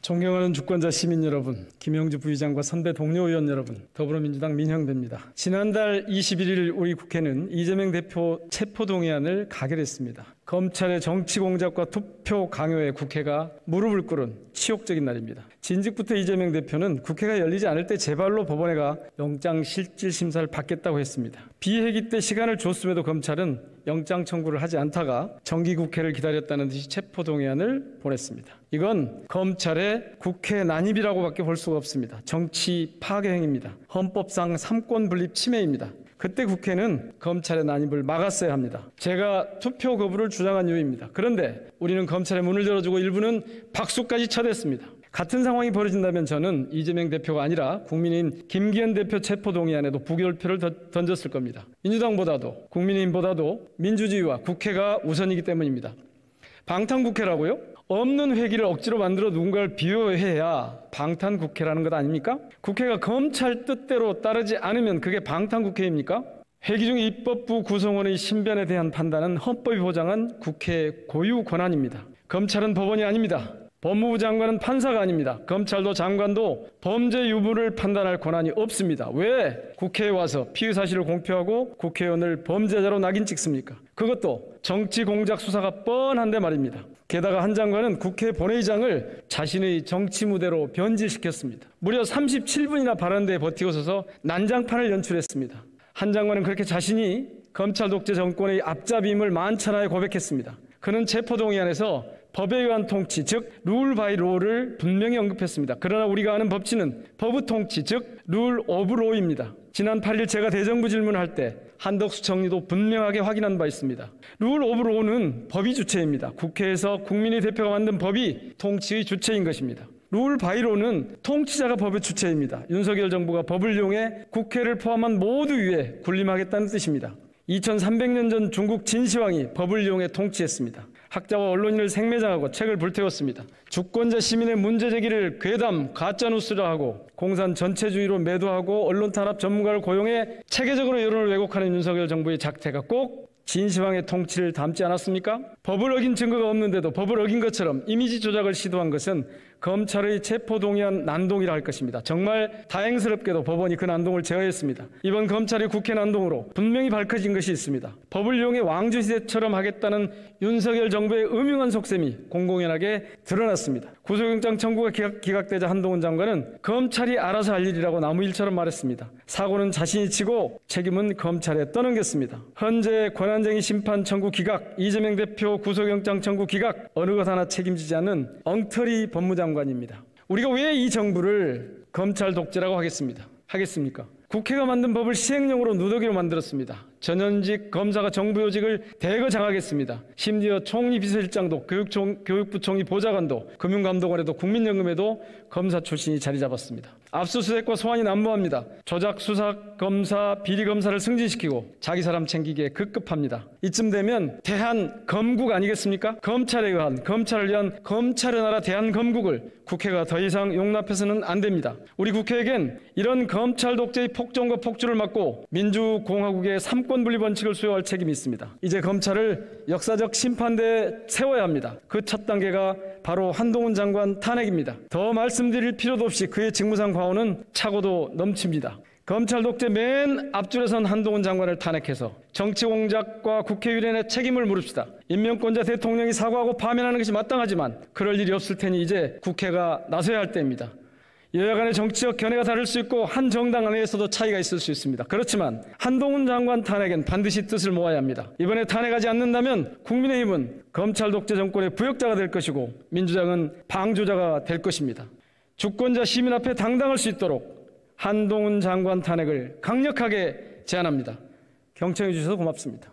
존경하는 주권자 시민 여러분, 김영주 부의장과 선배 동료 의원 여러분, 더불어민주당 민형배입니다. 지난달 21일 우리 국회는 이재명 대표 체포동의안을 가결했습니다. 검찰의 정치 공작과 투표 강요에 국회가 무릎을 꿇은 치욕적인 날입니다. 진즉부터 이재명 대표는 국회가 열리지 않을 때 제발로 법원에 가 영장실질심사를 받겠다고 했습니다. 비회기 때 시간을 줬음에도 검찰은 영장 청구를 하지 않다가 정기국회를 기다렸다는 듯이 체포동의안을 보냈습니다. 이건 검찰의 국회 난입이라고밖에 볼 수가 없습니다. 정치 파괴 행위입니다. 헌법상 삼권 분립 침해입니다. 그때 국회는 검찰의 난입을 막았어야 합니다. 제가 투표 거부를 주장한 이유입니다. 그런데 우리는 검찰의 문을 열어주고 일부는 박수까지 쳐댔습니다. 같은 상황이 벌어진다면 저는 이재명 대표가 아니라 국민의힘 김기현 대표 체포동의안에도 부결표를 던졌을 겁니다. 민주당보다도 국민의힘보다도 민주주의와 국회가 우선이기 때문입니다. 방탄국회라고요? 없는 회기를 억지로 만들어 누군가를 비호해야 방탄국회라는 것 아닙니까? 국회가 검찰 뜻대로 따르지 않으면 그게 방탄국회입니까? 회기 중 입법부 구성원의 신변에 대한 판단은 헌법이 보장한 국회의 고유 권한입니다. 검찰은 법원이 아닙니다. 법무부 장관은 판사가 아닙니다. 검찰도 장관도 범죄 유무를 판단할 권한이 없습니다. 왜 국회에 와서 피의 사실을 공표하고 국회의원을 범죄자로 낙인 찍습니까? 그것도 정치 공작 수사가 뻔한데 말입니다. 게다가 한 장관은 국회 본회의장을 자신의 정치 무대로 변질시켰습니다. 무려 37분이나 발언대에 버티고 서서 난장판을 연출했습니다. 한 장관은 그렇게 자신이 검찰 독재 정권의 앞잡이임을 만천하에 고백했습니다. 그는 체포동의안에서 법에 의한 통치, 즉 룰 바이 로를 분명히 언급했습니다. 그러나 우리가 아는 법치는 법의 통치, 즉 룰 오브 로입니다. 지난 8일 제가 대정부 질문할 때 한덕수 총리도 분명하게 확인한 바 있습니다. 룰 오브 로는 법이 주체입니다. 국회에서 국민의 대표가 만든 법이 통치의 주체인 것입니다. 룰 바이 로는 통치자가 법의 주체입니다. 윤석열 정부가 법을 이용해 국회를 포함한 모두 위에 군림하겠다는 뜻입니다. 2300년 전 중국 진시황이 법을 이용해 통치했습니다. 학자와 언론인을 생매장하고 책을 불태웠습니다. 주권자 시민의 문제 제기를 괴담, 가짜뉴스라 하고 공산 전체주의로 매도하고 언론 탄압 전문가를 고용해 체계적으로 여론을 왜곡하는 윤석열 정부의 작태가 꼭 진시황의 통치를 담지 않았습니까? 법을 어긴 증거가 없는데도 법을 어긴 것처럼 이미지 조작을 시도한 것은 검찰의 체포동의안 난동이라 할 것입니다. 정말 다행스럽게도 법원이 그 난동을 제어했습니다. 이번 검찰의 국회 난동으로 분명히 밝혀진 것이 있습니다. 법을 이용해 왕조시대처럼 하겠다는 윤석열 정부의 음흉한 속셈이 공공연하게 드러났습니다. 구속영장 청구가 기각되자 한동훈 장관은 검찰이 알아서 할 일이라고 나무일처럼 말했습니다. 사고는 자신이 치고 책임은 검찰에 떠넘겼습니다. 현재 권한쟁의 심판 청구 기각, 이재명 대표 구속영장 청구 기각, 어느 것 하나 책임지지 않는 엉터리 법무장관입니다. 우리가 왜 이 정부를 검찰 독재라고 하겠습니까? 국회가 만든 법을 시행령으로 누더기로 만들었습니다. 전현직 검사가 정부 요직을 대거 장악했습니다. 심지어 총리 비서실장도 교육부 총리 보좌관도 금융감독원에도 국민연금에도 검사 출신이 자리 잡았습니다. 압수수색과 소환이 난무합니다. 조작 수사 검사 비리 검사를 승진시키고 자기 사람 챙기기에 급급합니다. 이쯤 되면 대한검국 아니겠습니까? 검찰에 의한 검찰을 위한 검찰의 나라 대한검국을 국회가 더 이상 용납해서는 안 됩니다. 우리 국회에겐 이런 검찰 독재의 폭정과 폭주를 막고 민주공화국의 삼권 분리 원칙을 수호할 책임이 있습니다. 이제 검찰을 역사적 심판대에 세워야 합니다. 그 첫 단계가 바로 한동훈 장관 탄핵입니다. 더 말씀드릴 필요도 없이 그의 직무상 과오는 차고도 넘칩니다. 검찰 독재 맨 앞줄에 선 한동훈 장관을 탄핵해서 정치 공작과 국회 유린의 책임을 물읍시다. 임명권자 대통령이 사과하고 파면하는 것이 마땅하지만 그럴 일이 없을 테니 이제 국회가 나서야 할 때입니다. 여야 간의 정치적 견해가 다를 수 있고 한 정당 안에서도 차이가 있을 수 있습니다. 그렇지만 한동훈 장관 탄핵엔 반드시 뜻을 모아야 합니다. 이번에 탄핵하지 않는다면 국민의힘은 검찰 독재 정권의 부역자가 될 것이고 민주당은 방조자가 될 것입니다. 주권자 시민 앞에 당당할 수 있도록 한동훈 장관 탄핵을 강력하게 제안합니다. 경청해 주셔서 고맙습니다.